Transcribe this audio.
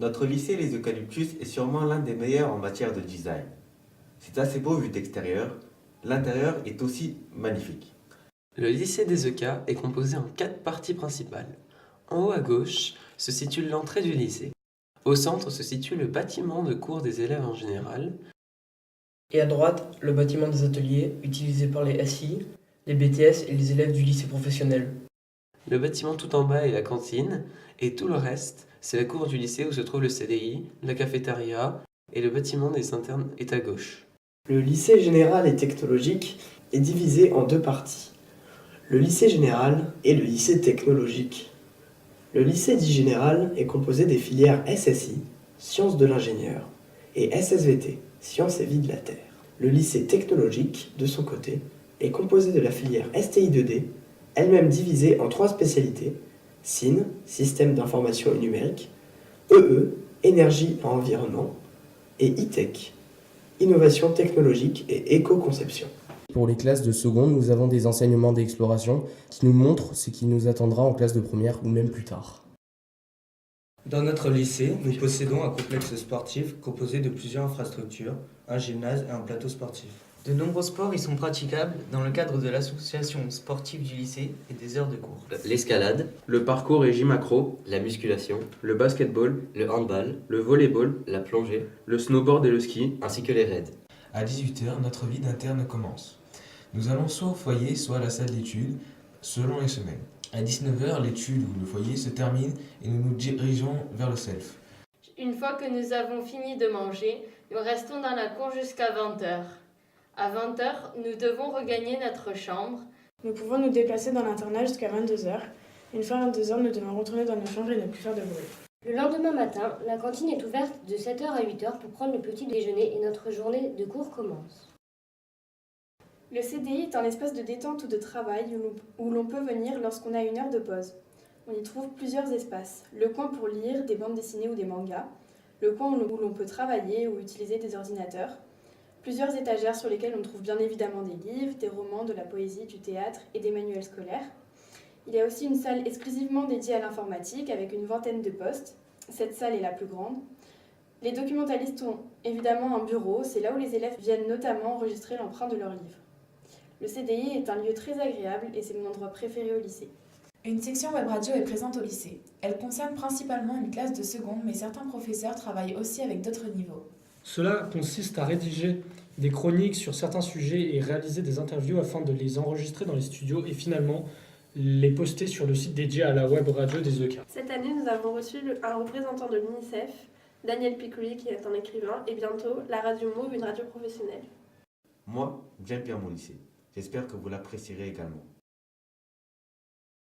Notre lycée Les Eucalyptus est sûrement l'un des meilleurs en matière de design. C'est assez beau vu d'extérieur, l'intérieur est aussi magnifique. Le lycée des ECA est composé en 4 parties principales. En haut à gauche se situe l'entrée du lycée. Au centre se situe le bâtiment de cours des élèves en général. Et à droite, le bâtiment des ateliers, utilisé par les SI, les BTS et les élèves du lycée professionnel. Le bâtiment tout en bas est la cantine, et tout le reste, c'est la cour du lycée où se trouve le CDI, la cafétéria, et le bâtiment des internes est à gauche. Le lycée général et technologique est divisé en deux parties. Le lycée général et le lycée technologique. Le lycée dit général est composé des filières SSI, sciences de l'ingénieur, et SSVT, sciences et vie de la Terre. Le lycée technologique, de son côté, est composé de la filière STI2D, elle-même divisée en trois spécialités, SIN, système d'information et numérique, EE, énergie et environnement, et ITEC, innovation technologique et éco-conception. Pour les classes de seconde, nous avons des enseignements d'exploration qui nous montrent ce qui nous attendra en classe de première ou même plus tard. Dans notre lycée, nous possédons un complexe sportif composé de plusieurs infrastructures, un gymnase et un plateau sportif. De nombreux sports y sont praticables dans le cadre de l'association sportive du lycée et des heures de cours. L'escalade, Le parcours et gym accro, la musculation, le basketball, le handball, le volleyball, la plongée, le snowboard et le ski. ainsi que les raids. À 18h, notre vie d'interne commence. Nous allons soit au foyer, soit à la salle d'études, selon les semaines. À 19h, l'étude ou le foyer se termine et nous nous dirigeons vers le self. Une fois que nous avons fini de manger, nous restons dans la cour jusqu'à 20h. À 20h, nous devons regagner notre chambre. Nous pouvons nous déplacer dans l'internat jusqu'à 22h. Une fois à 22h, nous devons retourner dans nos chambres et ne plus faire de bruit. Le lendemain matin, la cantine est ouverte de 7h à 8h pour prendre le petit déjeuner et notre journée de cours commence. Le CDI est un espace de détente ou de travail où l'on peut venir lorsqu'on a une heure de pause. On y trouve plusieurs espaces. Le coin pour lire des bandes dessinées ou des mangas, le coin où l'on peut travailler ou utiliser des ordinateurs, plusieurs étagères sur lesquelles on trouve bien évidemment des livres, des romans, de la poésie, du théâtre et des manuels scolaires. Il y a aussi une salle exclusivement dédiée à l'informatique avec une vingtaine de postes. Cette salle est la plus grande. Les documentalistes ont évidemment un bureau, c'est là où les élèves viennent notamment enregistrer l'emprunt de leurs livres. Le CDI est un lieu très agréable et c'est mon endroit préféré au lycée. Une section web radio est présente au lycée. Elle concerne principalement une classe de seconde, mais certains professeurs travaillent aussi avec d'autres niveaux. Cela consiste à rédiger des chroniques sur certains sujets et réaliser des interviews afin de les enregistrer dans les studios et finalement les poster sur le site dédié à la web radio des ECA. Cette année, nous avons reçu un représentant de l'UNICEF, Daniel Piccoli, qui est un écrivain, et bientôt la radio Mauve, une radio professionnelle. Moi, j'aime bien mon lycée. J'espère que vous l'apprécierez également.